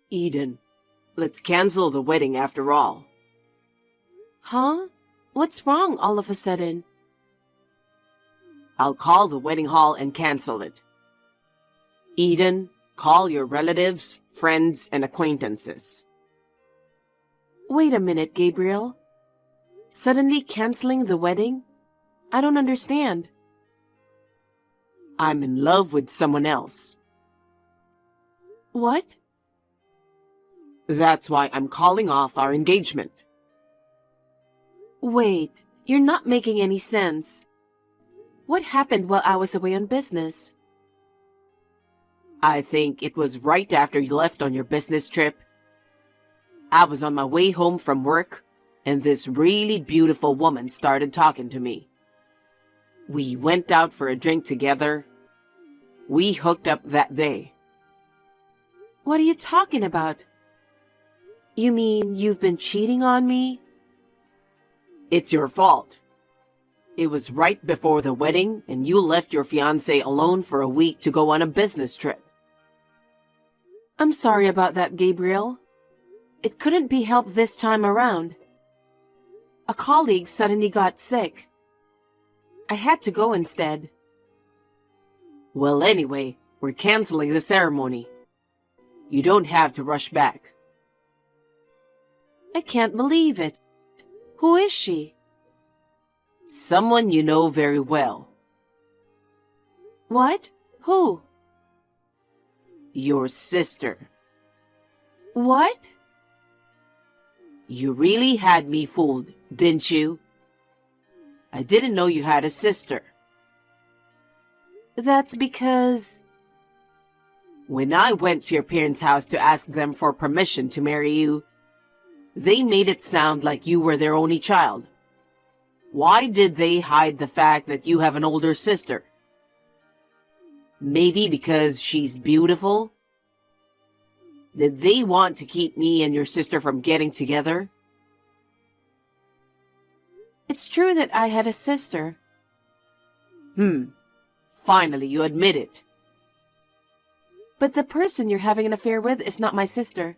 Eden, let's cancel the wedding after all. Huh? What's wrong all of a sudden? I'll call the wedding hall and cancel it. Eden, call your relatives, friends, and acquaintances. Wait a minute, Gabriel. Suddenly canceling the wedding? I don't understand. I'm in love with someone else. What? That's why I'm calling off our engagement. Wait, you're not making any sense. What happened while I was away on business? I think it was right after you left on your business trip. I was on my way home from work, and this really beautiful woman started talking to me. We went out for a drink together. We hooked up that day. What are you talking about? You mean you've been cheating on me? It's your fault. It was right before the wedding, and you left your fiancé alone for a week to go on a business trip. I'm sorry about that, Gabriel. It couldn't be helped this time around. A colleague suddenly got sick. I had to go instead. Well, anyway, we're canceling the ceremony. You don't have to rush back. I can't believe it. Who is she? Someone you know very well. What? Who? Your sister. What? You really had me fooled, didn't you? I didn't know you had a sister. That's because... When I went to your parents' house to ask them for permission to marry you, they made it sound like you were their only child. Why did they hide the fact that you have an older sister? Maybe because she's beautiful? Did they want to keep me and your sister from getting together? It's true that I had a sister. Finally, you admit it. But the person you're having an affair with is not my sister.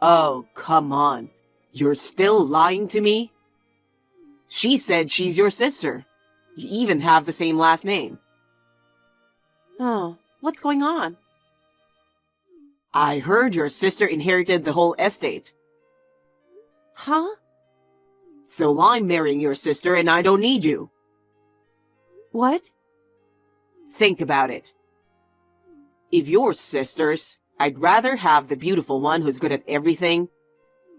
Oh, come on. You're still lying to me? She said she's your sister. You even have the same last name. Oh, what's going on? I heard your sister inherited the whole estate. Huh? So I'm marrying your sister and I don't need you. What? Think about it. If you're sisters, I'd rather have the beautiful one who's good at everything,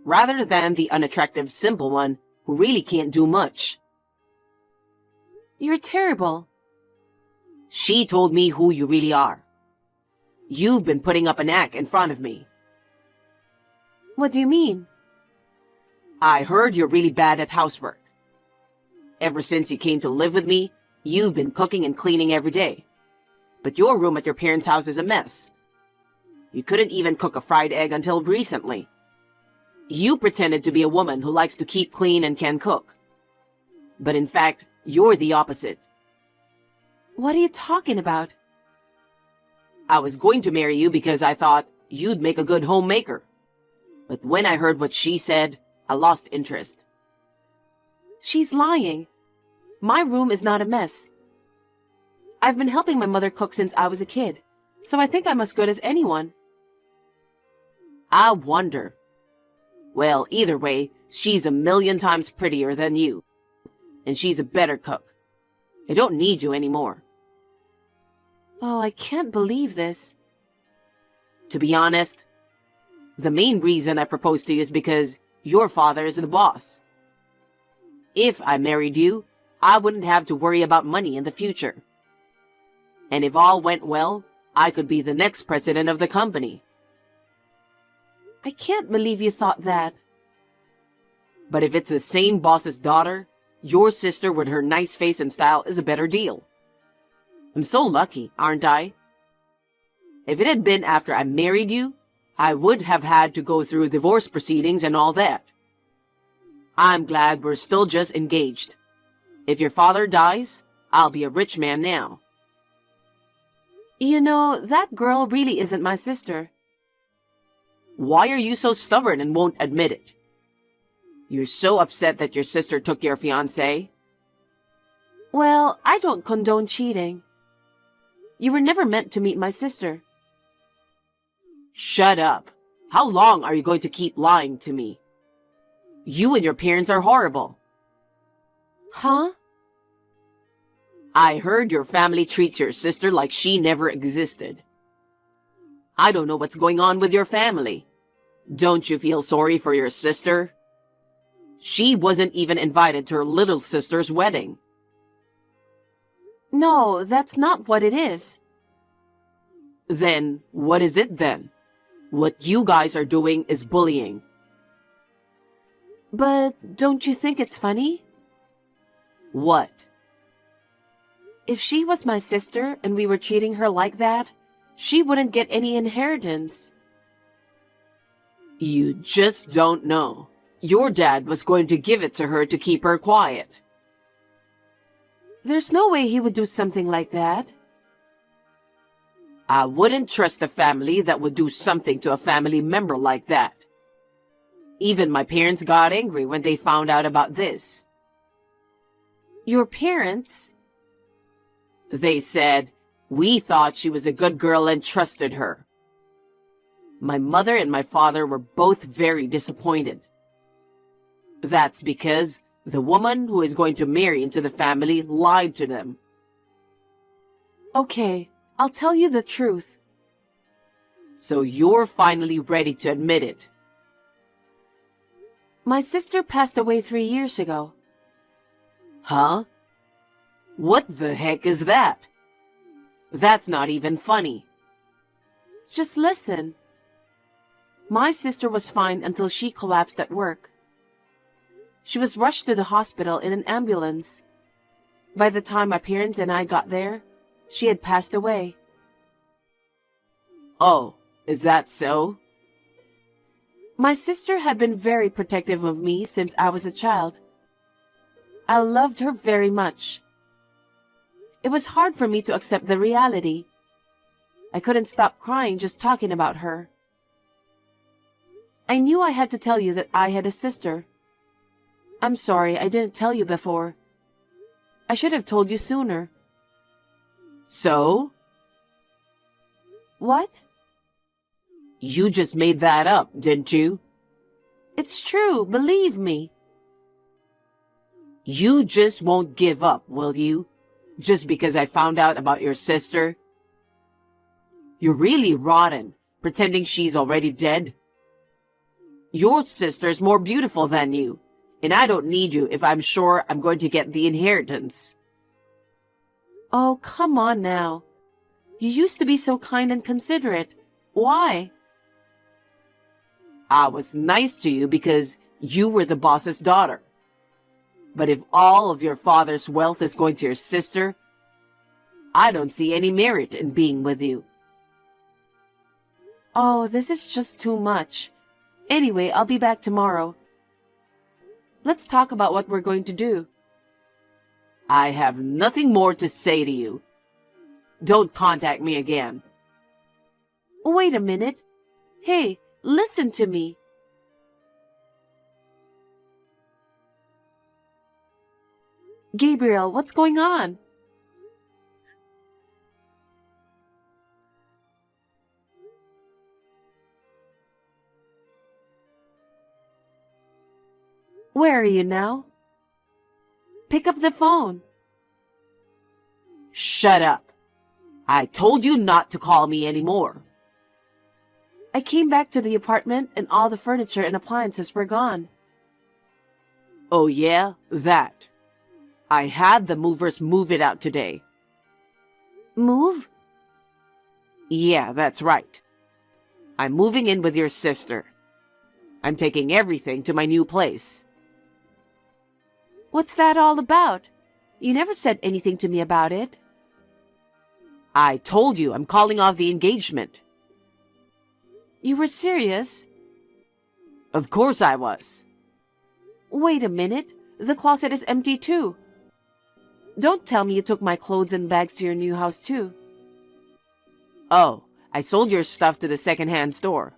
rather than the unattractive, simple one who really can't do much. You're terrible. She told me who you really are. You've been putting up an act in front of me. What do you mean? I heard you're really bad at housework. Ever since you came to live with me, you've been cooking and cleaning every day. But your room at your parents' house is a mess. You couldn't even cook a fried egg until recently. You pretended to be a woman who likes to keep clean and can cook. But in fact, you're the opposite. What are you talking about? I was going to marry you because I thought you'd make a good homemaker. But when I heard what she said, I lost interest. She's lying. My room is not a mess. I've been helping my mother cook since I was a kid, so I think I'm as good as anyone. I wonder. Well, either way, she's a million times prettier than you. And she's a better cook. I don't need you anymore. Oh, I can't believe this. To be honest, the main reason I proposed to you is because your father is the boss. If I married you, I wouldn't have to worry about money in the future. And if all went well, I could be the next president of the company. I can't believe you thought that. But if it's the same boss's daughter, your sister with her nice face and style is a better deal. I'm so lucky, aren't I? If it had been after I married you, I would have had to go through divorce proceedings and all that. I'm glad we're still just engaged. If your father dies, I'll be a rich man now. You know, that girl really isn't my sister. Why are you so stubborn and won't admit it? You're so upset that your sister took your fiancé? Well, I don't condone cheating. You were never meant to meet my sister. Shut up. How long are you going to keep lying to me? You and your parents are horrible. Huh? I heard your family treats your sister like she never existed. I don't know what's going on with your family. Don't you feel sorry for your sister? She wasn't even invited to her little sister's wedding. No, that's not what it is. Then, what is it then? What you guys are doing is bullying. But don't you think it's funny? What? If she was my sister and we were treating her like that, she wouldn't get any inheritance. You just don't know. Your dad was going to give it to her to keep her quiet. There's no way he would do something like that. I wouldn't trust a family that would do something to a family member like that. Even my parents got angry when they found out about this. Your parents? They said, we thought she was a good girl and trusted her. My mother and my father were both very disappointed. That's because the woman who is going to marry into the family lied to them. Okay, I'll tell you the truth. So you're finally ready to admit it. My sister passed away 3 years ago. Huh? What the heck is that? That's not even funny. Just listen. My sister was fine until she collapsed at work. She was rushed to the hospital in an ambulance. By the time my parents and I got there, she had passed away. Oh, is that so? My sister had been very protective of me since I was a child. I loved her very much. It was hard for me to accept the reality. I couldn't stop crying just talking about her. I knew I had to tell you that I had a sister. I'm sorry I didn't tell you before. I should have told you sooner. So? What? You just made that up, didn't you? It's true, believe me. You just won't give up, will you? Just because I found out about your sister? You're really rotten, pretending she's already dead. Your sister's more beautiful than you, and I don't need you if I'm sure I'm going to get the inheritance. Oh, come on now. You used to be so kind and considerate. Why? I was nice to you because you were the boss's daughter. But if all of your father's wealth is going to your sister, I don't see any merit in being with you. Oh, this is just too much. Anyway, I'll be back tomorrow. Let's talk about what we're going to do. I have nothing more to say to you. Don't contact me again. Wait a minute. Hey, listen to me. Gabriel, what's going on? Where are you now? Pick up the phone. Shut up. I told you not to call me anymore. I came back to the apartment and all the furniture and appliances were gone. Oh yeah, that. I had the movers move it out today. Move? Yeah, that's right. I'm moving in with your sister. I'm taking everything to my new place. What's that all about? You never said anything to me about it. I told you I'm calling off the engagement. You were serious? Of course I was. Wait a minute. The closet is empty too. Don't tell me you took my clothes and bags to your new house too. Oh, I sold your stuff to the second-hand store.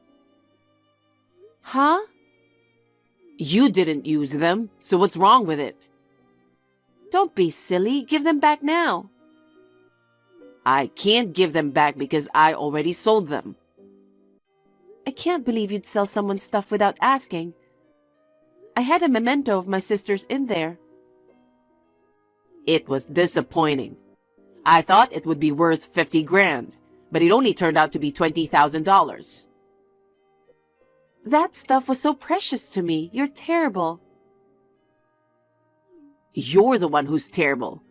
Huh? You didn't use them, so what's wrong with it? Don't be silly. Give them back now. I can't give them back because I already sold them. I can't believe you'd sell someone's stuff without asking. I had a memento of my sister's in there. It was disappointing. I thought it would be worth 50 grand, but it only turned out to be $20,000. That stuff was so precious to me. You're terrible. You're the one who's terrible.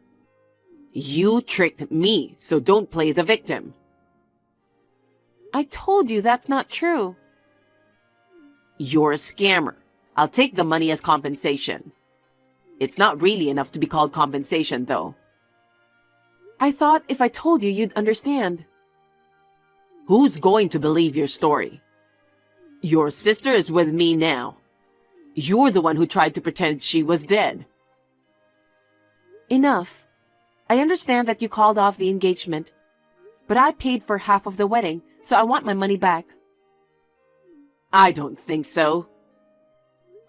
You tricked me, so don't play the victim. I told you that's not true. You're a scammer. I'll take the money as compensation. It's not really enough to be called compensation, though. I thought if I told you, you'd understand. Who's going to believe your story? Your sister is with me now. You're the one who tried to pretend she was dead. Enough. I understand that you called off the engagement, but I paid for half of the wedding, so I want my money back. I don't think so.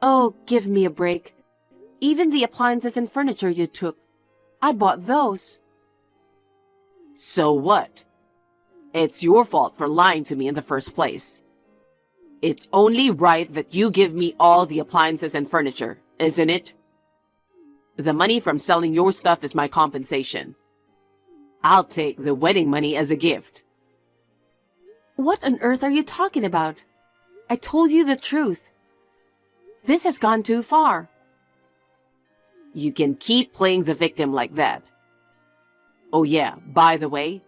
Oh, give me a break. Even the appliances and furniture you took, I bought those. So what? It's your fault for lying to me in the first place. It's only right that you give me all the appliances and furniture, isn't it? The money from selling your stuff is my compensation. I'll take the wedding money as a gift. What on earth are you talking about? I told you the truth. This has gone too far. You can keep playing the victim like that. Oh yeah, by the way,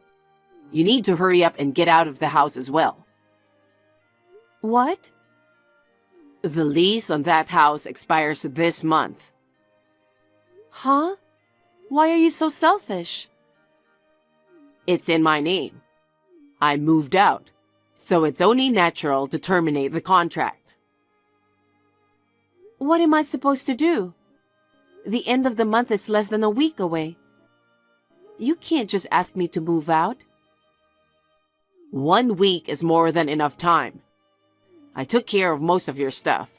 you need to hurry up and get out of the house as well. What? The lease on that house expires this month. Huh? Why are you so selfish? It's in my name. I moved out, so it's only natural to terminate the contract. What am I supposed to do? The end of the month is less than a week away. You can't just ask me to move out. 1 week is more than enough time. I took care of most of your stuff.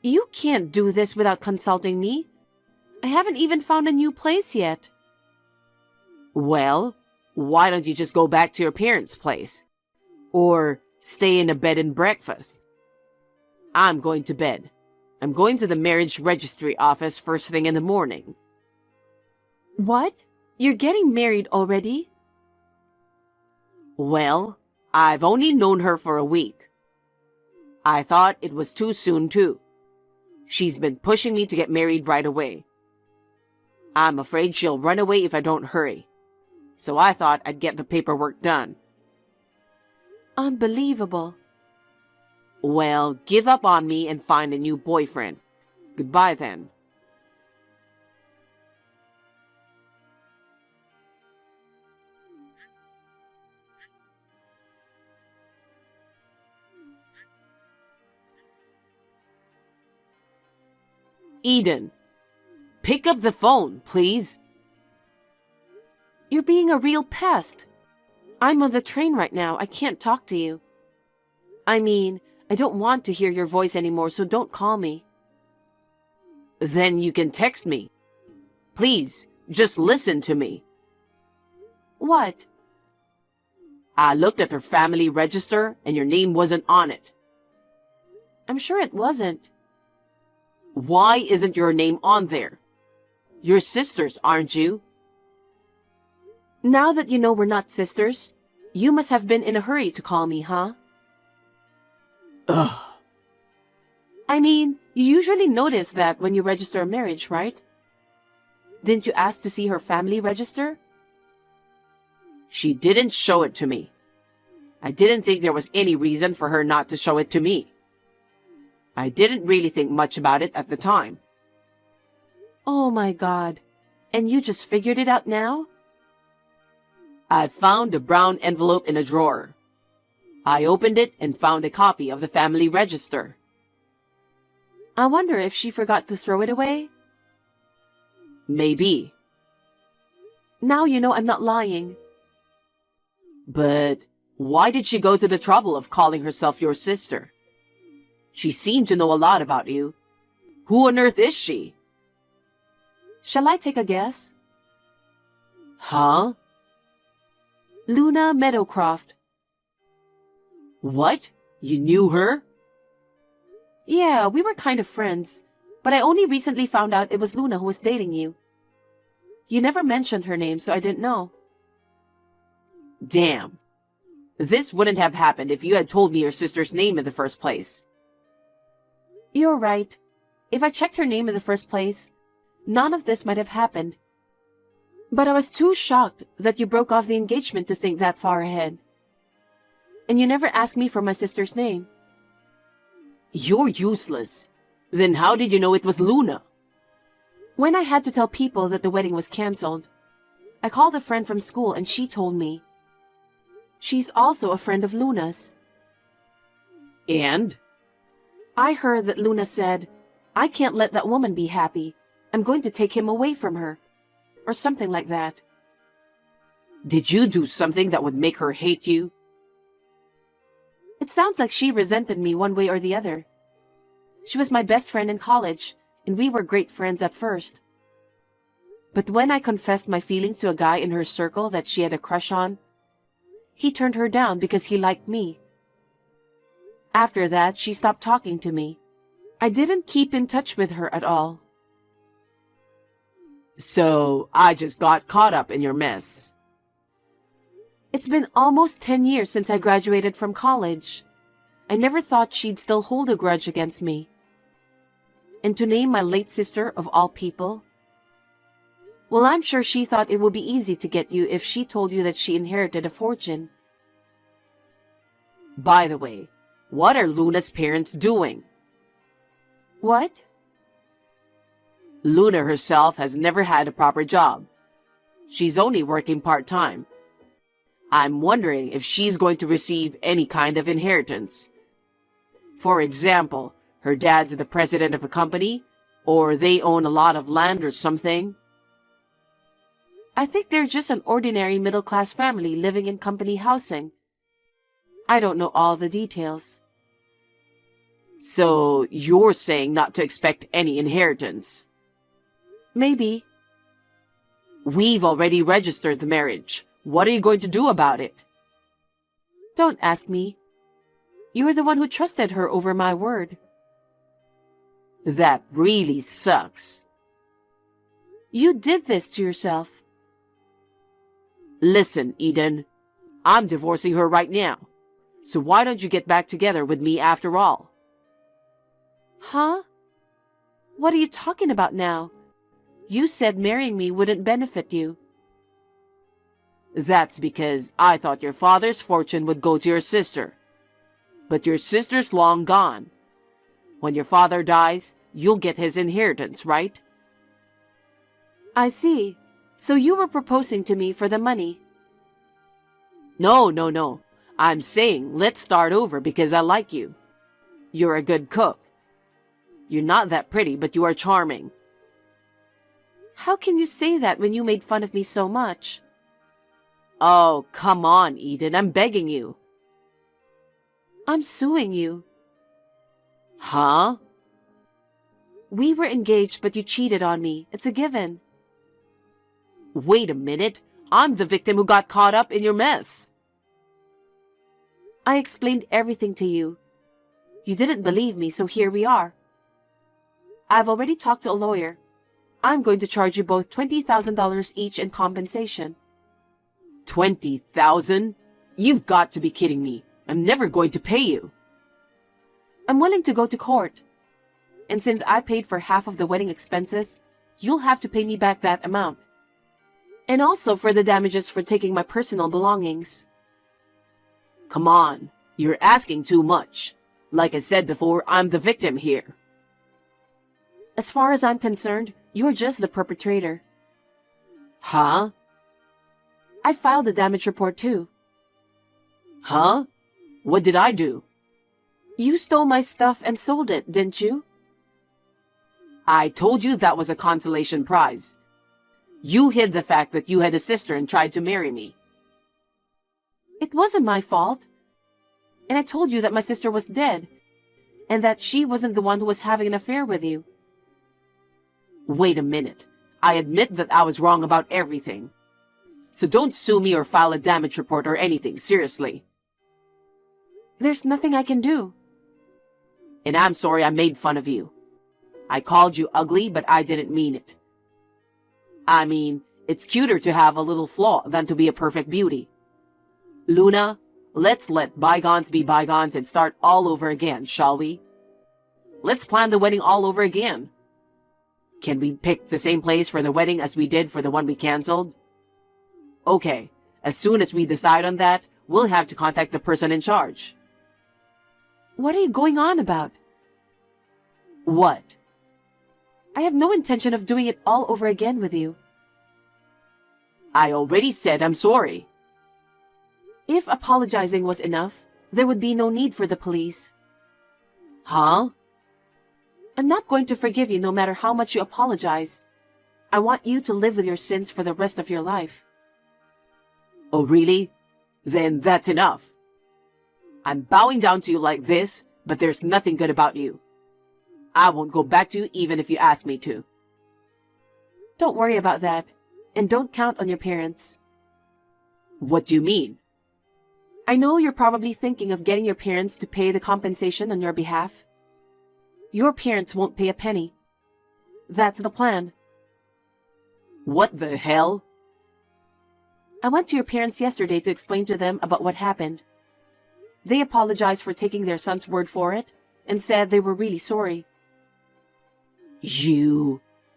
You can't do this without consulting me. I haven't even found a new place yet. Well, why don't you just go back to your parents' place? Or stay in a bed and breakfast? I'm going to bed. I'm going to the marriage registry office first thing in the morning. What? You're getting married already? Well, I've only known her for a week. I thought it was too soon, too. She's been pushing me to get married right away. I'm afraid she'll run away if I don't hurry. So I thought I'd get the paperwork done. Unbelievable. Well, give up on me and find a new boyfriend. Goodbye then. Eden, pick up the phone, please. You're being a real pest. I'm on the train right now. I can't talk to you. I mean, I don't want to hear your voice anymore, so don't call me. Then you can text me. Please, just listen to me. What? I looked at her family register and your name wasn't on it. I'm sure it wasn't. Why isn't your name on there? You're sisters, aren't you? Now that you know we're not sisters, you must have been in a hurry to call me, huh? Ugh. I mean, you usually notice that when you register a marriage, right? Didn't you ask to see her family register? She didn't show it to me. I didn't think there was any reason for her not to show it to me. I didn't really think much about it at the time. Oh my God. And you just figured it out now? I found a brown envelope in a drawer. I opened it and found a copy of the family register. I wonder if she forgot to throw it away? Maybe. Now you know I'm not lying. But Why did she go to the trouble of calling herself your sister? She seemed to know a lot about you. Who on earth is she? Shall I take a guess? Huh? Luna Meadowcroft. What? You knew her? Yeah, we were kind of friends, but I only recently found out it was Luna who was dating you. You never mentioned her name, so I didn't know. Damn. This wouldn't have happened if you had told me your sister's name in the first place. You're right. If I checked her name in the first place, none of this might have happened. But I was too shocked that you broke off the engagement to think that far ahead. And you never asked me for my sister's name. You're useless. Then how did you know it was Luna? When I had to tell people that the wedding was canceled, I called a friend from school and she told me. She's also a friend of Luna's. And? I heard that Luna said, I can't let that woman be happy. I'm going to take him away from her. Or something like that. Did you do something that would make her hate you? It sounds like she resented me one way or the other. She was my best friend in college, and we were great friends at first. But when I confessed my feelings to a guy in her circle that she had a crush on, he turned her down because he liked me. After that, she stopped talking to me. I didn't keep in touch with her at all. So, I just got caught up in your mess. It's been almost 10 years since I graduated from college. I never thought she'd still hold a grudge against me. And to name my late sister of all people? Well, I'm sure she thought it would be easy to get you if she told you that she inherited a fortune. By the way, what are Luna's parents doing? What? Luna herself has never had a proper job. She's only working part-time. I'm wondering if she's going to receive any kind of inheritance. For example, her dad's the president of a company, or they own a lot of land or something. I think they're just an ordinary middle-class family living in company housing. I don't know all the details. So, you're saying not to expect any inheritance? Maybe. We've already registered the marriage. What are you going to do about it? Don't ask me. You were the one who trusted her over my word. That really sucks. You did this to yourself. Listen, Eden. I'm divorcing her right now. So why don't you get back together with me after all? Huh? What are you talking about now? You said marrying me wouldn't benefit you. That's because I thought your father's fortune would go to your sister. But your sister's long gone. When your father dies, you'll get his inheritance, right? I see. So you were proposing to me for the money. No. I'm saying let's start over because I like you. You're a good cook. You're not that pretty, but you are charming. How can you say that when you made fun of me so much? Oh, come on, Eden. I'm begging you. I'm suing you. Huh? We were engaged, but you cheated on me. It's a given. Wait a minute. I'm the victim who got caught up in your mess. I explained everything to you. You didn't believe me, so here we are. I've already talked to a lawyer. I'm going to charge you both $20,000 each in compensation. 20,000? You've got to be kidding me. I'm never going to pay you. I'm willing to go to court. And since I paid for half of the wedding expenses, you'll have to pay me back that amount. And also for the damages for taking my personal belongings. Come on, you're asking too much. Like I said before, I'm the victim here. As far as I'm concerned, you're just the perpetrator. Huh? I filed a damage report too. Huh? What did I do? You stole my stuff and sold it, didn't you? I told you that was a consolation prize. You hid the fact that you had a sister and tried to marry me. It wasn't my fault. And I told you that my sister was dead, and that she wasn't the one who was having an affair with you. Wait a minute. I admit that I was wrong about everything. So don't sue me or file a damage report or anything, seriously. There's nothing I can do. And I'm sorry I made fun of you. I called you ugly, but I didn't mean it. I mean, it's cuter to have a little flaw than to be a perfect beauty. Luna, let's let bygones be bygones and start all over again, shall we? Let's plan the wedding all over again. Can we pick the same place for the wedding as we did for the one we canceled? Okay, as soon as we decide on that, we'll have to contact the person in charge. What are you going on about? What? I have no intention of doing it all over again with you. I already said I'm sorry. If apologizing was enough, there would be no need for the police. Huh? I'm not going to forgive you no matter how much you apologize. I want you to live with your sins for the rest of your life. Oh, really? Then that's enough. I'm bowing down to you like this, but there's nothing good about you. I won't go back to you even if you ask me to. Don't worry about that, and don't count on your parents. What do you mean? I know you're probably thinking of getting your parents to pay the compensation on your behalf. Your parents won't pay a penny. That's the plan. What the hell? I went to your parents yesterday to explain to them about what happened. They apologized for taking their son's word for it and said they were really sorry.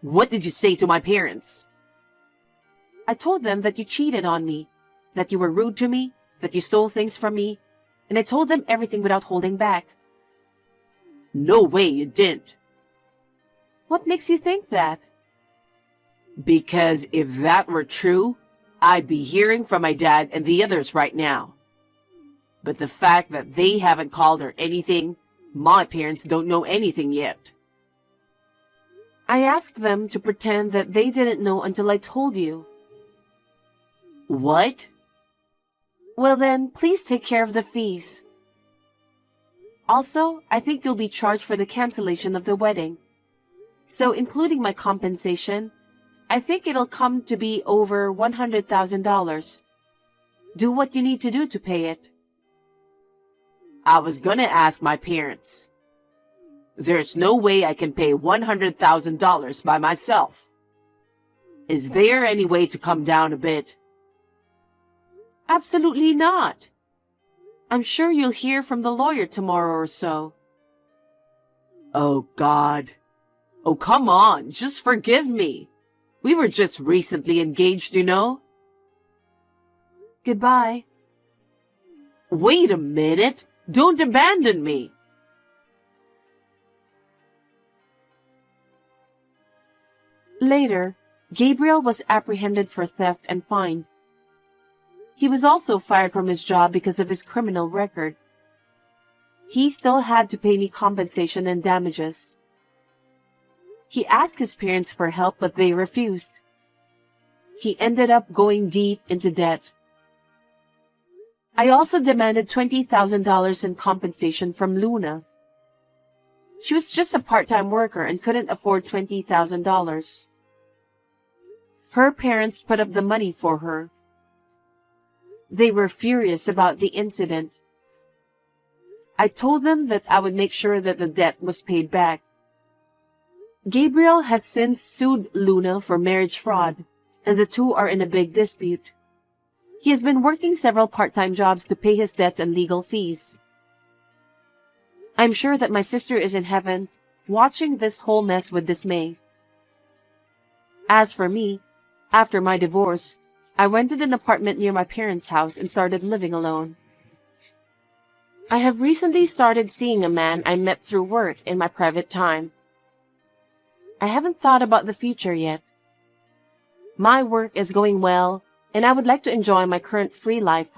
What did you say to my parents? I told them that you cheated on me, that you were rude to me, that you stole things from me, and I told them everything without holding back. No way you didn't. What makes you think that? Because if that were true, I'd be hearing from my dad and the others right now. But the fact that they haven't called or anything, my parents don't know anything yet. I asked them to pretend that they didn't know until I told you. What? Well then, please take care of the fees. Also, I think you'll be charged for the cancellation of the wedding. So including my compensation, I think it'll come to be over $100,000. Do what you need to do to pay it. I was gonna ask my parents. There's no way I can pay $100,000 by myself. Is there any way to come down a bit? Absolutely not. I'm sure you'll hear from the lawyer tomorrow or so. Oh, God. Oh, come on. Just forgive me. We were just recently engaged, you know? Goodbye. Wait a minute. Don't abandon me. Later, Gabriel was apprehended for theft and fined. He was also fired from his job because of his criminal record. He still had to pay me compensation and damages. He asked his parents for help, but they refused. He ended up going deep into debt. I also demanded $20,000 in compensation from Luna. She was just a part-time worker and couldn't afford $20,000. Her parents put up the money for her. They were furious about the incident. I told them that I would make sure that the debt was paid back. Gabriel has since sued Luna for marriage fraud, and the two are in a big dispute. He has been working several part-time jobs to pay his debts and legal fees. I'm sure that my sister is in heaven, watching this whole mess with dismay. As for me, after my divorce, I rented an apartment near my parents' house and started living alone. I have recently started seeing a man I met through work in my private time. I haven't thought about the future yet. My work is going well, and I would like to enjoy my current free life